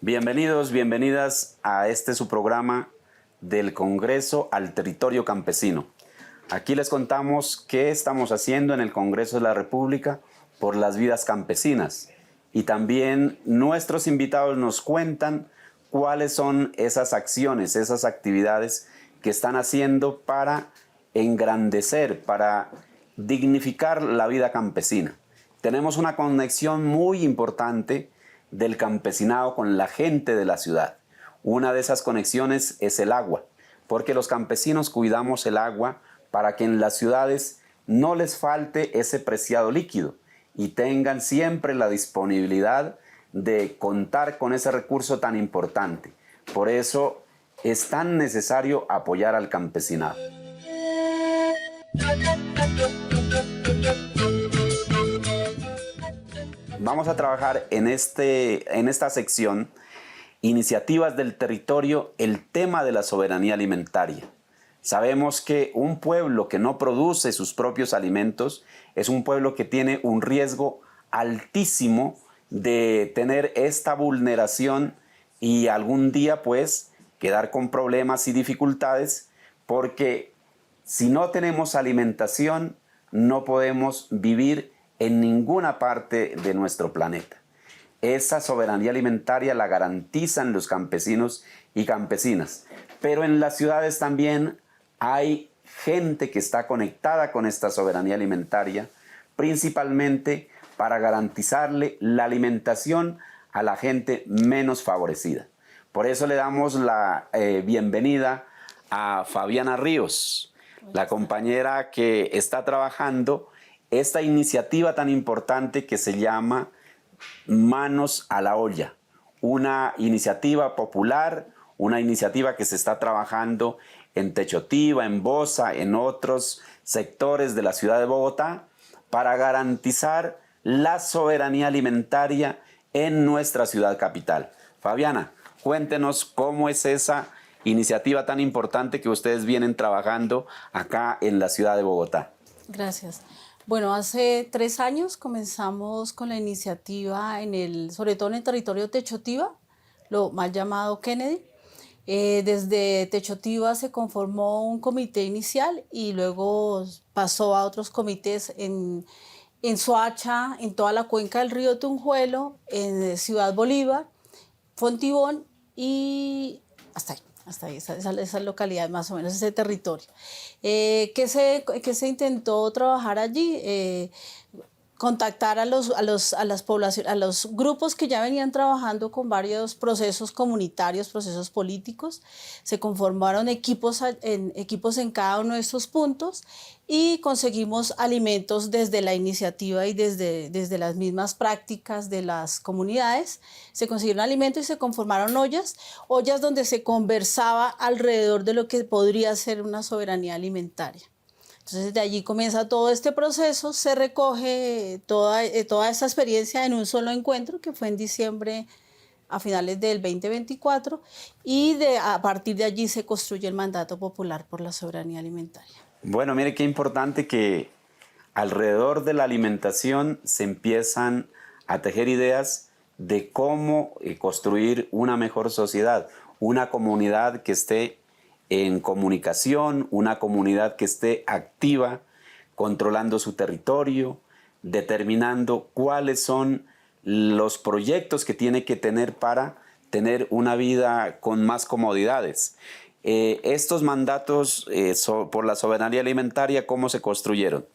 Bienvenidos, bienvenidas a su programa del Congreso al Territorio Campesino. Aquí les contamos qué estamos haciendo en el Congreso de la República por las vidas campesinas. Y también nuestros invitados nos cuentan cuáles son esas acciones, esas actividades que están haciendo para engrandecer, para dignificar la vida campesina. Tenemos una conexión muy importante del campesinado con la gente de la ciudad. Una de esas conexiones es el agua, porque los campesinos cuidamos el agua para que en las ciudades no les falte ese preciado líquido y tengan siempre la disponibilidad de contar con ese recurso tan importante. Por eso es tan necesario apoyar al campesinado. Vamos a trabajar en esta sección, iniciativas del territorio, el tema de la soberanía alimentaria. Sabemos que un pueblo que no produce sus propios alimentos es un pueblo que tiene un riesgo altísimo de tener esta vulneración y algún día pues quedar con problemas y dificultades, porque si no tenemos alimentación no podemos vivir en ninguna parte de nuestro planeta. Esa soberanía alimentaria la garantizan los campesinos y campesinas, pero en las ciudades también hay gente que está conectada con esta soberanía alimentaria, principalmente para garantizarle la alimentación a la gente menos favorecida. Por eso le damos la bienvenida a Fabiana Ríos, la compañera que está trabajando esta iniciativa tan importante que se llama Manos a la Olla, una iniciativa popular, una iniciativa que se está trabajando en Techotiva, en Bosa, en otros sectores de la ciudad de Bogotá, para garantizar la soberanía alimentaria en nuestra ciudad capital. Fabiana, cuéntenos cómo es esa iniciativa tan importante que ustedes vienen trabajando acá en la ciudad de Bogotá. Gracias. Bueno, hace 3 años comenzamos con la iniciativa sobre todo en el territorio Techotiva, lo mal llamado Kennedy. Desde Techotiva se conformó un comité inicial y luego pasó a otros comités en Soacha, en toda la cuenca del río Tunjuelo, en Ciudad Bolívar, Fontibón y hasta ahí, esa localidad, más o menos ese territorio. ¿Qué se intentó trabajar allí? Contactar a los grupos que ya venían trabajando con varios procesos comunitarios, procesos políticos. Se conformaron equipos en cada uno de estos puntos y conseguimos alimentos desde la iniciativa y desde las mismas prácticas de las comunidades. Se consiguieron alimentos y se conformaron ollas donde se conversaba alrededor de lo que podría ser una soberanía alimentaria. Entonces de allí comienza todo este proceso, se recoge toda esta experiencia en un solo encuentro que fue en diciembre a finales del 2024 y a partir de allí se construye el mandato popular por la soberanía alimentaria. Bueno, mire qué importante que alrededor de la alimentación se empiezan a tejer ideas de cómo construir una mejor sociedad, una comunidad que esté en comunicación, una comunidad que esté activa, controlando su territorio, determinando cuáles son los proyectos que tiene que tener para tener una vida con más comodidades. Estos mandatos por la soberanía alimentaria, ¿cómo se construyeron?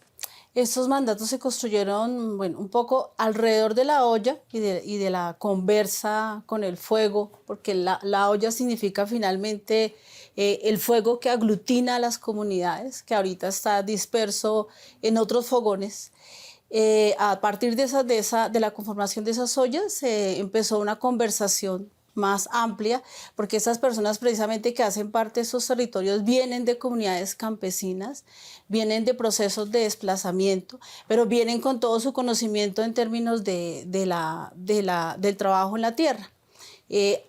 Estos mandatos se construyeron, bueno, un poco alrededor de la olla y de la conversa con el fuego, porque la olla significa finalmente el fuego que aglutina a las comunidades, que ahorita está disperso en otros fogones. A partir de la conformación de esas ollas se empezó una conversación más amplia, porque esas personas precisamente que hacen parte de esos territorios vienen de comunidades campesinas, vienen de procesos de desplazamiento, pero vienen con todo su conocimiento en términos del trabajo en la tierra.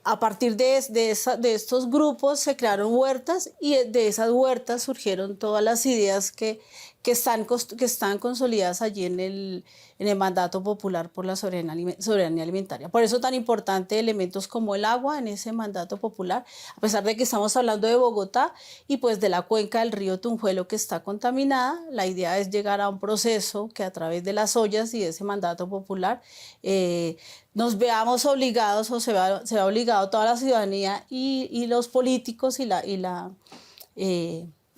A partir de estos grupos se crearon huertas y de esas huertas surgieron todas las ideas que que están consolidadas allí en el mandato popular por la soberanía alimentaria. Por eso tan importante elementos como el agua en ese mandato popular, a pesar de que estamos hablando de Bogotá y pues de la cuenca del río Tunjuelo que está contaminada, la idea es llegar a un proceso que a través de las ollas y de ese mandato popular nos veamos obligados o se vea obligado toda la ciudadanía y los políticos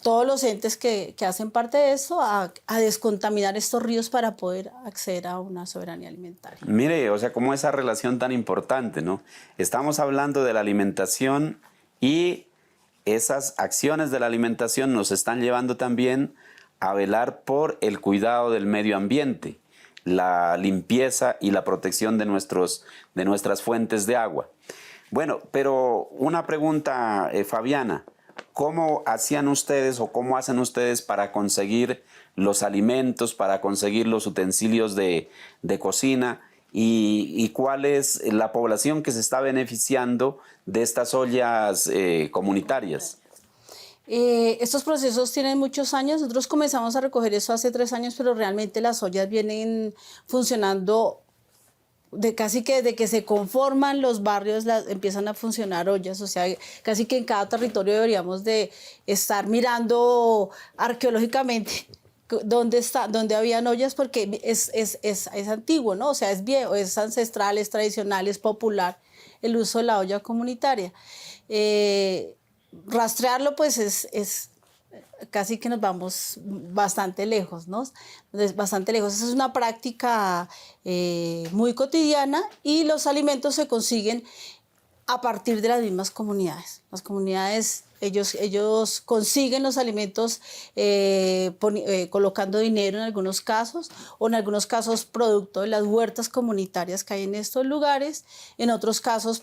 todos los entes que hacen parte de eso a descontaminar estos ríos para poder acceder a una soberanía alimentaria. Mire, o sea, cómo esa relación tan importante, ¿no? Estamos hablando de la alimentación y esas acciones de la alimentación nos están llevando también a velar por el cuidado del medio ambiente, la limpieza y la protección de nuestras fuentes de agua. Bueno, pero una pregunta, Fabiana. ¿Cómo hacían ustedes o cómo hacen ustedes para conseguir los alimentos, para conseguir los utensilios de cocina? ¿Y cuál es la población que se está beneficiando de estas ollas comunitarias? Estos procesos tienen muchos años. Nosotros comenzamos a recoger eso hace 3 años, pero realmente las ollas vienen funcionando casi que desde que se conforman los barrios empiezan a funcionar ollas, o sea, casi que en cada territorio deberíamos de estar mirando arqueológicamente dónde habían ollas, porque es antiguo, ¿no? O sea, es viejo, es ancestral, es tradicional, es popular el uso de la olla comunitaria. Rastrearlo pues es casi que nos vamos bastante lejos, ¿no? Bastante lejos. Esa es una práctica muy cotidiana y los alimentos se consiguen a partir de las mismas comunidades. Las comunidades, ellos consiguen los alimentos colocando dinero en algunos casos o en algunos casos producto de las huertas comunitarias que hay en estos lugares. En otros casos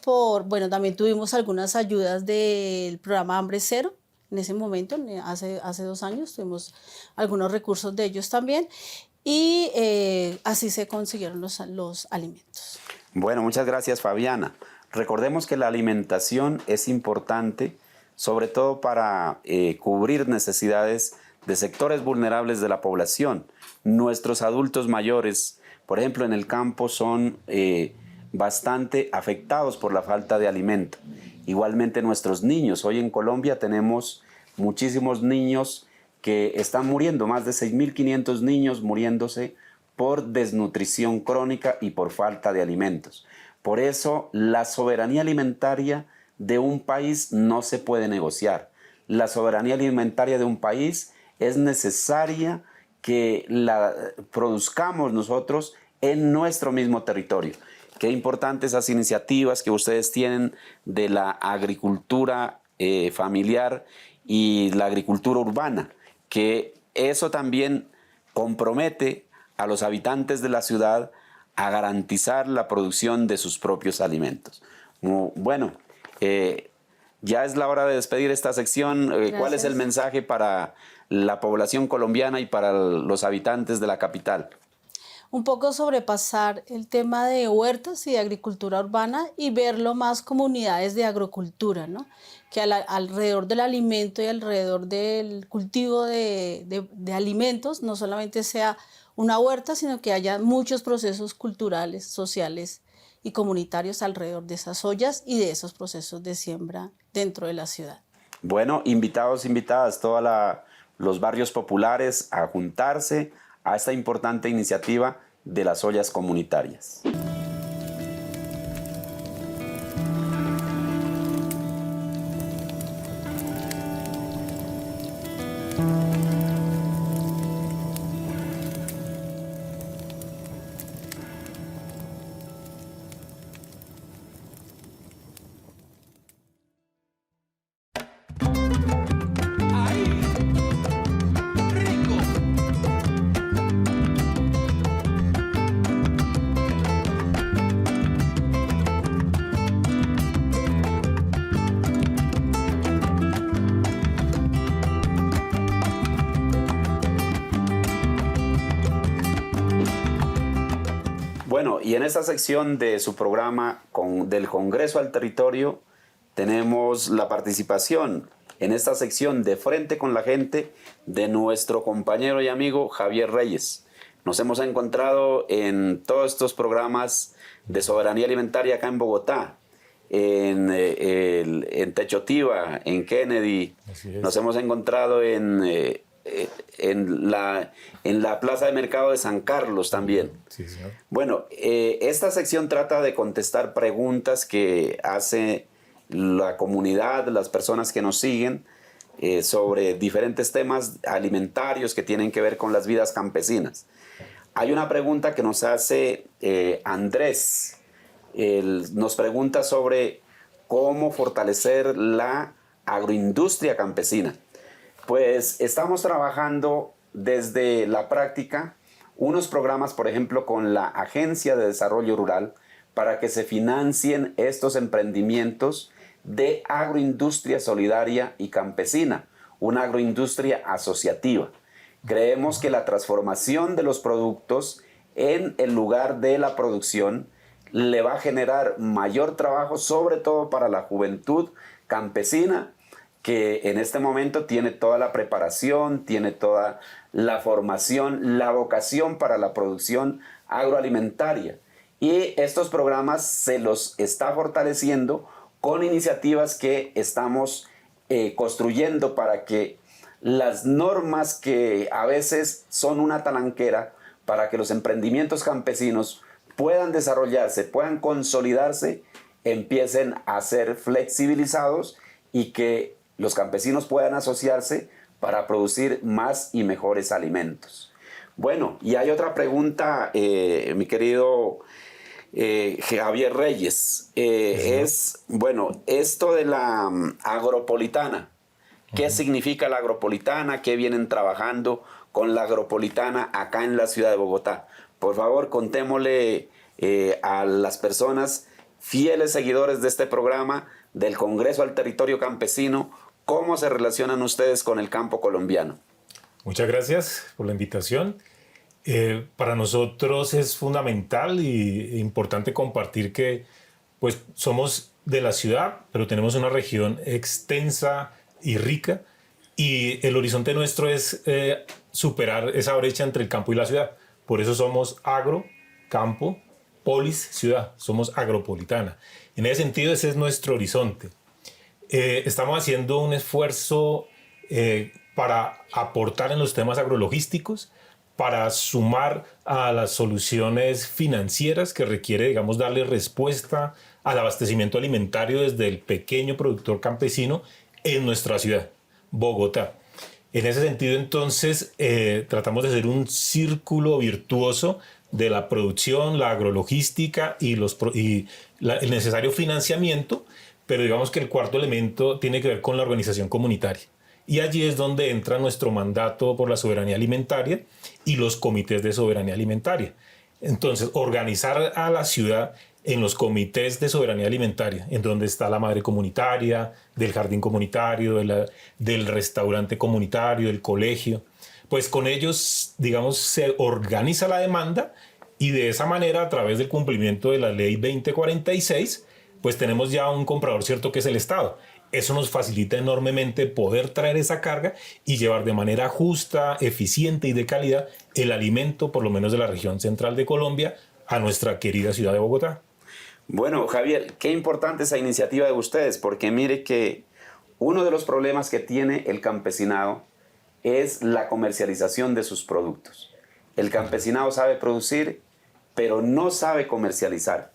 también tuvimos algunas ayudas del programa Hambre Cero. En ese momento, hace 2 años, tuvimos algunos recursos de ellos también y así se consiguieron los alimentos. Bueno, muchas gracias, Fabiana. Recordemos que la alimentación es importante, sobre todo para cubrir necesidades de sectores vulnerables de la población. Nuestros adultos mayores, por ejemplo, en el campo son bastante afectados por la falta de alimento. Igualmente nuestros niños. Hoy en Colombia tenemos muchísimos niños que están muriendo, más de 6.500 niños muriéndose por desnutrición crónica y por falta de alimentos. Por eso la soberanía alimentaria de un país no se puede negociar. La soberanía alimentaria de un país es necesaria que la produzcamos nosotros en nuestro mismo territorio. Qué importantes esas iniciativas que ustedes tienen de la agricultura familiar y la agricultura urbana, que eso también compromete a los habitantes de la ciudad a garantizar la producción de sus propios alimentos. Bueno, ya es la hora de despedir esta sección. ¿Cuál es el mensaje para la población colombiana y para los habitantes de la capital? Un poco sobrepasar el tema de huertas y de agricultura urbana y verlo más como unidades de agrocultura, ¿no? Que alrededor del alimento y alrededor del cultivo de alimentos no solamente sea una huerta, sino que haya muchos procesos culturales, sociales y comunitarios alrededor de esas ollas y de esos procesos de siembra dentro de la ciudad. Bueno, invitados, invitadas, todos los barrios populares a juntarse a esta importante iniciativa de las ollas comunitarias. Bueno, y en esta sección de su programa del Congreso al Territorio tenemos la participación en esta sección de Frente con la Gente de nuestro compañero y amigo Javier Reyes. Nos hemos encontrado en todos estos programas de soberanía alimentaria acá en Bogotá, en Techotiva, en Kennedy. Nos hemos encontrado en la Plaza de Mercado de San Carlos también. Sí, señor. Bueno, esta sección trata de contestar preguntas que hace la comunidad, las personas que nos siguen, sobre diferentes temas alimentarios que tienen que ver con las vidas campesinas. Hay una pregunta que nos hace Andrés. Nos pregunta sobre cómo fortalecer la agroindustria campesina. Pues estamos trabajando desde la práctica unos programas, por ejemplo, con la Agencia de Desarrollo Rural para que se financien estos emprendimientos de agroindustria solidaria y campesina, una agroindustria asociativa. Creemos que la transformación de los productos en el lugar de la producción le va a generar mayor trabajo, sobre todo para la juventud campesina, que en este momento tiene toda la preparación, tiene toda la formación, la vocación para la producción agroalimentaria. Y estos programas se los está fortaleciendo con iniciativas que estamos construyendo para que las normas que a veces son una talanquera para que los emprendimientos campesinos puedan desarrollarse, puedan consolidarse, empiecen a ser flexibilizados y que los campesinos puedan asociarse para producir más y mejores alimentos. Bueno, y hay otra pregunta, mi querido Javier Reyes. Es, bueno, esto de la agropolitana. ¿Qué significa la agropolitana? ¿Qué vienen trabajando con la agropolitana acá en la ciudad de Bogotá? Por favor, contémosle a las personas fieles seguidores de este programa del Congreso al Territorio Campesino, ¿cómo se relacionan ustedes con el campo colombiano? Muchas gracias por la invitación. Para nosotros es fundamental e importante compartir que pues, somos de la ciudad, pero tenemos una región extensa y rica, y el horizonte nuestro es superar esa brecha entre el campo y la ciudad. Por eso somos agro, campo, polis, ciudad. Somos agropolitana. En ese sentido, ese es nuestro horizonte. Estamos haciendo un esfuerzo para aportar en los temas agrologísticos, para sumar a las soluciones financieras que requiere, digamos, darle respuesta al abastecimiento alimentario desde el pequeño productor campesino en nuestra ciudad, Bogotá. En ese sentido, entonces, tratamos de hacer un círculo virtuoso de la producción, la agrologística y el necesario financiamiento, pero digamos que el cuarto elemento tiene que ver con la organización comunitaria. Y allí es donde entra nuestro mandato por la soberanía alimentaria y los comités de soberanía alimentaria. Entonces, organizar a la ciudad en los comités de soberanía alimentaria, en donde está la madre comunitaria, del jardín comunitario, del restaurante comunitario, del colegio, pues con ellos, digamos, se organiza la demanda y de esa manera, a través del cumplimiento de la ley 2046, pues tenemos ya un comprador cierto que es el Estado. Eso nos facilita enormemente poder traer esa carga y llevar de manera justa, eficiente y de calidad el alimento, por lo menos de la región central de Colombia, a nuestra querida ciudad de Bogotá. Bueno, Javier, qué importante esa iniciativa de ustedes, porque mire que uno de los problemas que tiene el campesinado es la comercialización de sus productos. El campesinado sabe producir, pero no sabe comercializar.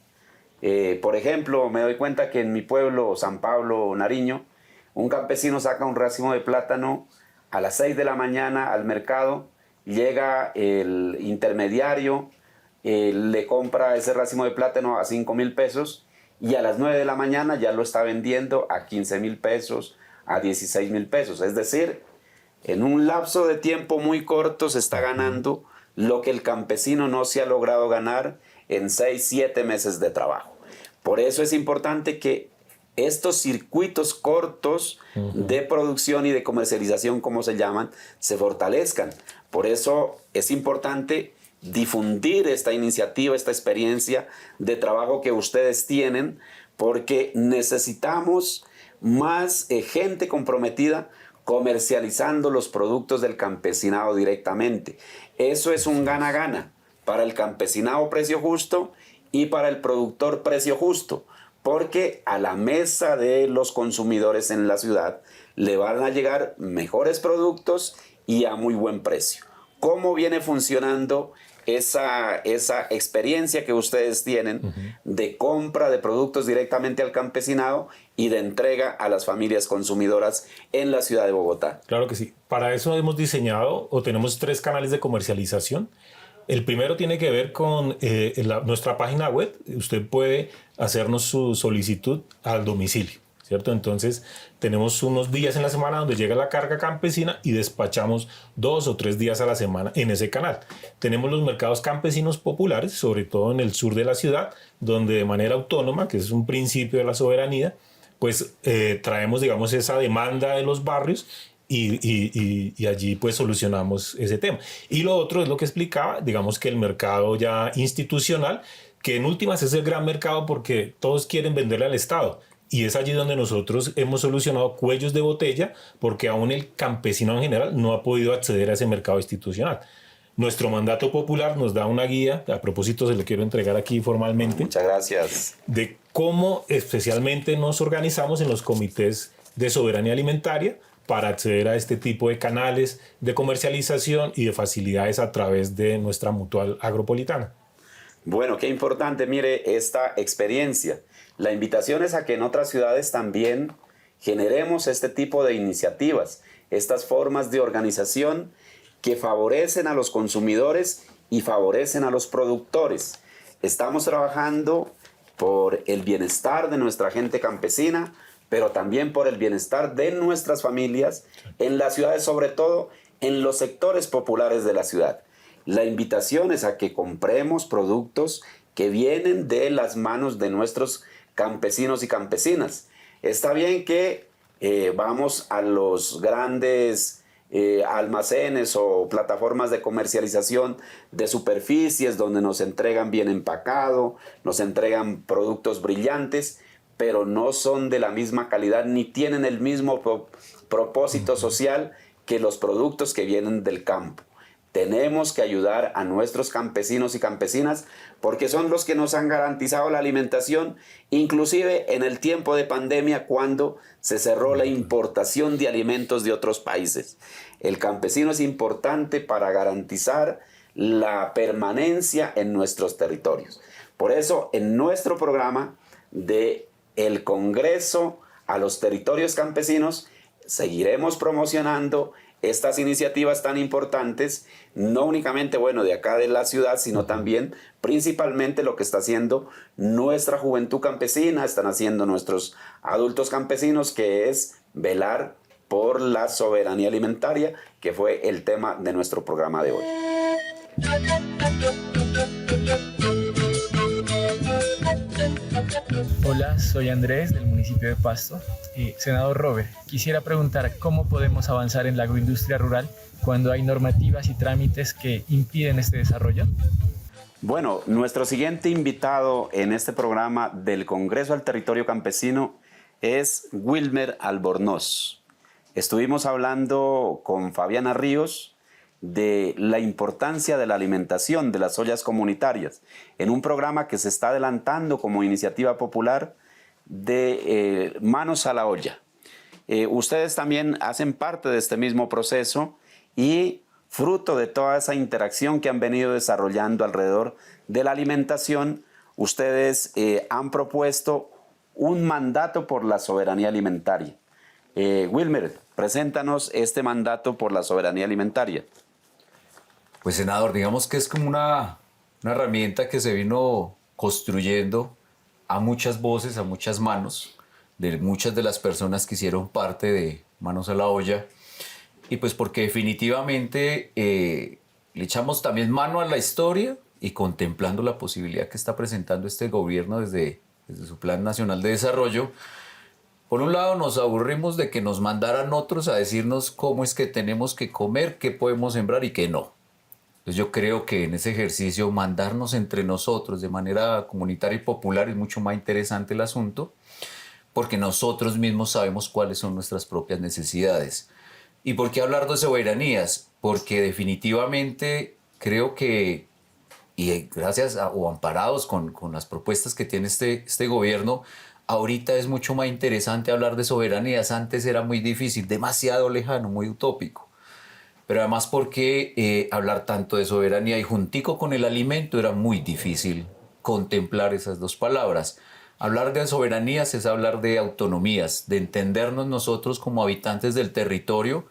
Por ejemplo, me doy cuenta que en mi pueblo, San Pablo, Nariño, un campesino saca un racimo de plátano a las 6 de la mañana al mercado, llega el intermediario, le compra ese racimo de plátano a 5,000 pesos y a las 9 de la mañana ya lo está vendiendo a 15,000 pesos, a 16,000 pesos. Es decir, en un lapso de tiempo muy corto se está ganando lo que el campesino no se ha logrado ganar en 6, 7 meses de trabajo. Por eso es importante que estos circuitos cortos de producción y de comercialización, como se llaman, se fortalezcan. Por eso es importante difundir esta iniciativa, esta experiencia de trabajo que ustedes tienen, porque necesitamos más gente comprometida comercializando los productos del campesinado directamente. Eso es un gana-gana para el campesinado, precio justo, y para el productor, precio justo, porque a la mesa de los consumidores en la ciudad le van a llegar mejores productos y a muy buen precio. ¿Cómo viene funcionando esa experiencia que ustedes tienen de compra de productos directamente al campesinado y de entrega a las familias consumidoras en la ciudad de Bogotá? Claro que sí. Para eso hemos diseñado o tenemos 3 canales de comercialización. El primero tiene que ver con nuestra página web. Usted puede hacernos su solicitud al domicilio, ¿cierto? Entonces tenemos unos días en la semana donde llega la carga campesina y despachamos 2 o 3 días a la semana en ese canal. Tenemos los mercados campesinos populares, sobre todo en el sur de la ciudad, donde de manera autónoma, que es un principio de la soberanía, pues traemos, digamos, esa demanda de los barrios y allí pues solucionamos ese tema. Y lo otro es lo que explicaba, digamos que el mercado ya institucional, que en últimas es el gran mercado porque todos quieren venderle al Estado. Y es allí donde nosotros hemos solucionado cuellos de botella porque aún el campesino en general no ha podido acceder a ese mercado institucional. Nuestro mandato popular nos da una guía, a propósito se le quiero entregar aquí formalmente. Muchas gracias. De cómo especialmente nos organizamos en los comités de soberanía alimentaria para acceder a este tipo de canales de comercialización y de facilidades a través de nuestra mutual agropolitana. Bueno, qué importante, mire, esta experiencia. La invitación es a que en otras ciudades también generemos este tipo de iniciativas, estas formas de organización que favorecen a los consumidores y favorecen a los productores. Estamos trabajando por el bienestar de nuestra gente campesina, pero también por el bienestar de nuestras familias en las ciudades, sobre todo en los sectores populares de la ciudad. La invitación es a que compremos productos que vienen de las manos de nuestros campesinos y campesinas. Está bien que vamos a los grandes almacenes o plataformas de comercialización de superficies donde nos entregan bien empacado, nos entregan productos brillantes, pero no son de la misma calidad ni tienen el mismo propósito social que los productos que vienen del campo. Tenemos que ayudar a nuestros campesinos y campesinas porque son los que nos han garantizado la alimentación, inclusive en el tiempo de pandemia cuando se cerró la importación de alimentos de otros países. El campesino es importante para garantizar la permanencia en nuestros territorios. Por eso, en nuestro programa de el Congreso a los territorios campesinos, seguiremos promocionando estas iniciativas tan importantes, no únicamente, de acá de la ciudad, sino también principalmente lo que está haciendo nuestra juventud campesina, están haciendo nuestros adultos campesinos, que es velar por la soberanía alimentaria, que fue el tema de nuestro programa de hoy. Hola, soy Andrés del municipio de Pasto. Senador Robert, quisiera preguntar cómo podemos avanzar en la agroindustria rural cuando hay normativas y trámites que impiden este desarrollo. Bueno, nuestro siguiente invitado en este programa del Congreso al Territorio Campesino es Wilmer Albornoz. Estuvimos hablando con Fabiana Ríos de la importancia de la alimentación de las ollas comunitarias en un programa que se está adelantando como iniciativa popular de Manos a la Olla. Ustedes también hacen parte de este mismo proceso y fruto de toda esa interacción que han venido desarrollando alrededor de la alimentación, ustedes han propuesto un mandato por la soberanía alimentaria. Wilmer, preséntanos este mandato por la soberanía alimentaria. Pues senador, digamos que es como una herramienta que se vino construyendo a muchas voces, a muchas manos, de muchas de las personas que hicieron parte de Manos a la Olla, y pues porque definitivamente le echamos también mano a la historia y contemplando la posibilidad que está presentando este gobierno desde su Plan Nacional de Desarrollo. Por un lado nos aburrimos de que nos mandaran otros a decirnos cómo es que tenemos que comer, qué podemos sembrar y qué no. Entonces yo creo que en ese ejercicio mandarnos entre nosotros de manera comunitaria y popular es mucho más interesante el asunto, porque nosotros mismos sabemos cuáles son nuestras propias necesidades. ¿Y por qué hablar de soberanías? Porque definitivamente creo que, y gracias o amparados con las propuestas que tiene este gobierno, ahorita es mucho más interesante hablar de soberanías. Antes era muy difícil, demasiado lejano, muy utópico. Pero además porque hablar tanto de soberanía y juntico con el alimento era muy difícil contemplar esas dos palabras. Hablar de soberanías es hablar de autonomías, de entendernos nosotros como habitantes del territorio,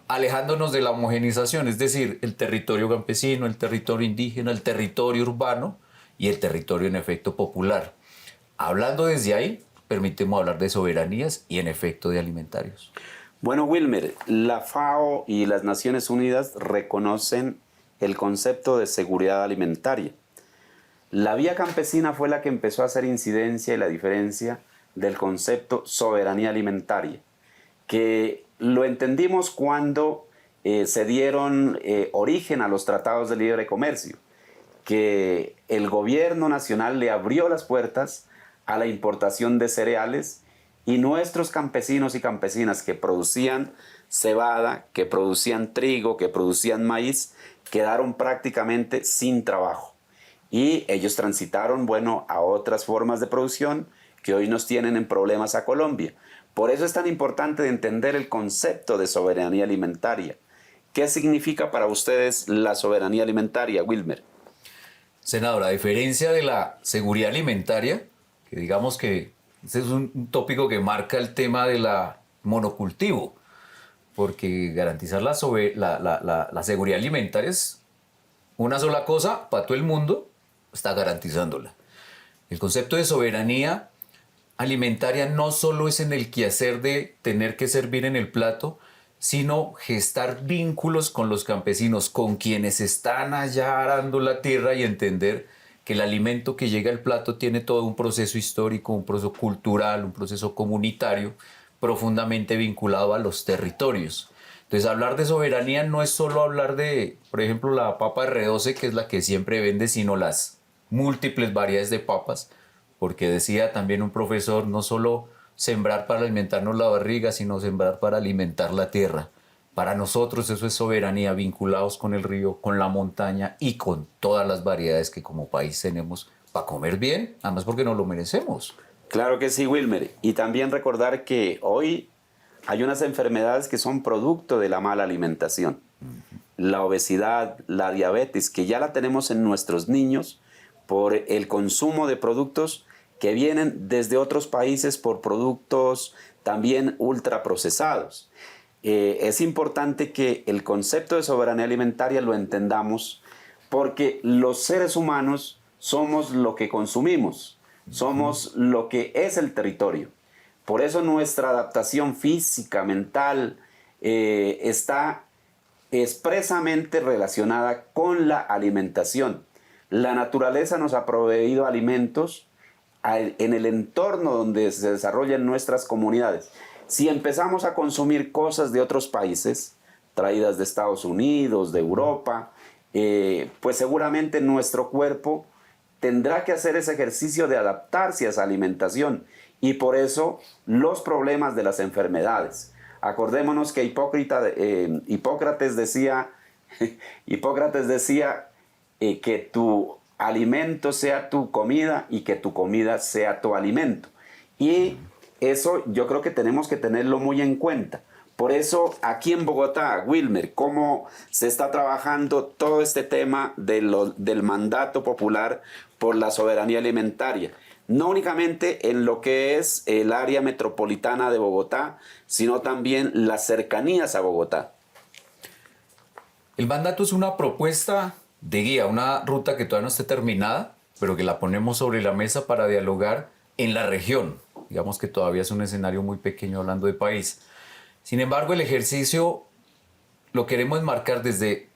alejándonos de la homogenización, es decir, el territorio campesino, el territorio indígena, el territorio urbano y el territorio en efecto popular. Hablando desde ahí, permitimos hablar de soberanías y en efecto de alimentarios. Bueno, Wilmer, la FAO y las Naciones Unidas reconocen el concepto de seguridad alimentaria. La vía campesina fue la que empezó a hacer incidencia y la diferencia del concepto soberanía alimentaria, que lo entendimos cuando se dieron origen a los tratados de libre comercio, que el gobierno nacional le abrió las puertas a la importación de cereales y nuestros campesinos y campesinas que producían cebada, que producían trigo, que producían maíz, quedaron prácticamente sin trabajo. Y ellos transitaron, bueno, a otras formas de producción que hoy nos tienen en problemas a Colombia. Por eso es tan importante entender el concepto de soberanía alimentaria. ¿Qué significa para ustedes la soberanía alimentaria, Wilmer? Senador, a diferencia de la seguridad alimentaria, que digamos que ese es un tópico que marca el tema de la monocultivo, porque garantizar la seguridad alimentaria es una sola cosa para todo el mundo, está garantizándola. El concepto de soberanía alimentaria no solo es en el quehacer de tener que servir en el plato, sino gestar vínculos con los campesinos, con quienes están allá arando la tierra y entender que el alimento que llega al plato tiene todo un proceso histórico, un proceso cultural, un proceso comunitario profundamente vinculado a los territorios. Entonces, hablar de soberanía no es solo hablar de, por ejemplo, la papa R12, que es la que siempre vende, sino las múltiples variedades de papas, porque decía también un profesor, no solo sembrar para alimentarnos la barriga, sino sembrar para alimentar la tierra. Para nosotros eso es soberanía, vinculados con el río, con la montaña y con todas las variedades que como país tenemos para comer bien, además porque nos lo merecemos. Claro que sí, Wilmer. Y también recordar que hoy hay unas enfermedades que son producto de la mala alimentación. La obesidad, la diabetes, que ya la tenemos en nuestros niños por el consumo de productos que vienen desde otros países por productos también ultraprocesados. Es importante que el concepto de soberanía alimentaria lo entendamos porque los seres humanos somos lo que consumimos, somos lo que es el territorio. Por eso nuestra adaptación física, mental, está expresamente relacionada con la alimentación. La naturaleza nos ha proveído alimentos en el entorno donde se desarrollan nuestras comunidades. Si empezamos a consumir cosas de otros países, traídas de Estados Unidos, de Europa, pues seguramente nuestro cuerpo tendrá que hacer ese ejercicio de adaptarse a esa alimentación y por eso los problemas de las enfermedades. Acordémonos que Hipócrates decía que tu alimento sea tu comida y que tu comida sea tu alimento. Y eso yo creo que tenemos que tenerlo muy en cuenta. Por eso aquí en Bogotá, Wilmer, ¿cómo se está trabajando todo este tema del mandato popular por la soberanía alimentaria? No únicamente en lo que es el área metropolitana de Bogotá, sino también las cercanías a Bogotá. El mandato es una propuesta de guía, una ruta que todavía no esté terminada, pero que la ponemos sobre la mesa para dialogar en la región. Digamos que todavía es un escenario muy pequeño hablando de país. Sin embargo, el ejercicio lo queremos marcar desde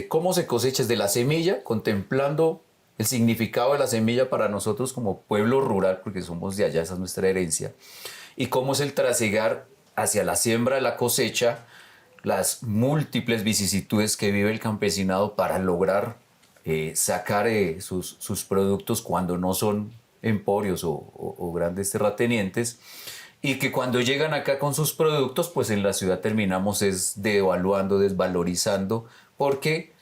cómo se cosecha, desde la semilla, contemplando el significado de la semilla para nosotros como pueblo rural, porque somos de allá, esa es nuestra herencia, y cómo es el trasegar hacia la siembra de la cosecha, las múltiples vicisitudes que vive el campesinado para lograr sacar sus productos cuando no son emporios o grandes terratenientes, y que cuando llegan acá con sus productos, pues en la ciudad terminamos devaluando, desvalorizando, porque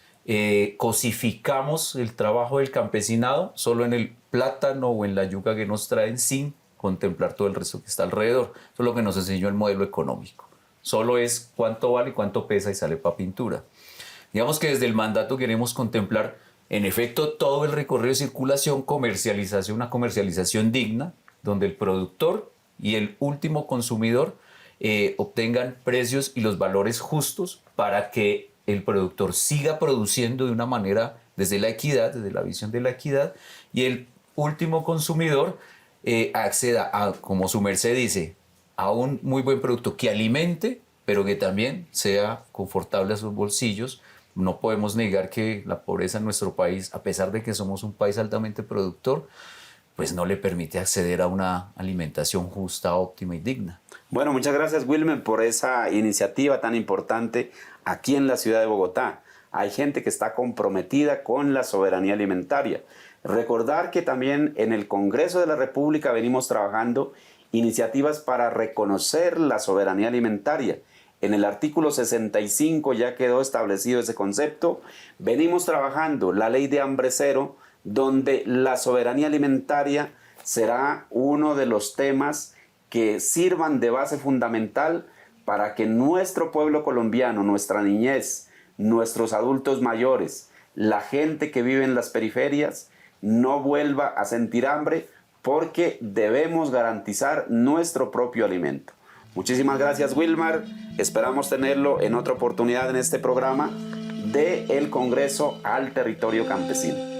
cosificamos el trabajo del campesinado solo en el plátano o en la yuca que nos traen, sin contemplar todo el resto que está alrededor. Eso es lo que nos enseñó el modelo económico. Solo es cuánto vale, cuánto pesa y sale para pintura. Digamos que desde el mandato queremos contemplar, en efecto, todo el recorrido de circulación, comercialización, una comercialización digna, donde el productor y el último consumidor obtengan precios y los valores justos para que el productor siga produciendo de una manera desde la equidad, desde la visión de la equidad, y el último consumidor acceda a, como su merced dice, a un muy buen producto que alimente, pero que también sea confortable a sus bolsillos. No podemos negar que la pobreza en nuestro país, a pesar de que somos un país altamente productor, pues no le permite acceder a una alimentación justa, óptima y digna. Bueno, muchas gracias, Wilmer, por esa iniciativa tan importante aquí en la ciudad de Bogotá. Hay gente que está comprometida con la soberanía alimentaria. Recordar que también en el Congreso de la República venimos trabajando iniciativas para reconocer la soberanía alimentaria. En el artículo 65 ya quedó establecido ese concepto. Venimos trabajando la ley de hambre cero, donde la soberanía alimentaria será uno de los temas que sirvan de base fundamental para que nuestro pueblo colombiano, nuestra niñez, nuestros adultos mayores, la gente que vive en las periferias, no vuelva a sentir hambre, porque debemos garantizar nuestro propio alimento. Muchísimas gracias, Wilmar. Esperamos tenerlo en otra oportunidad en este programa de El Congreso al Territorio Campesino.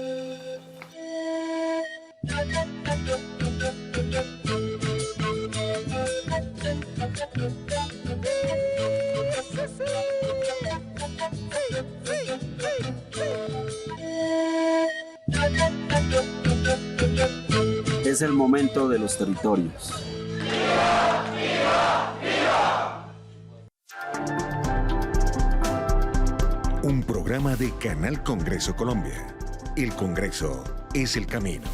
Es el momento de los territorios. Un programa de Canal Congreso Colombia. El Congreso es el camino.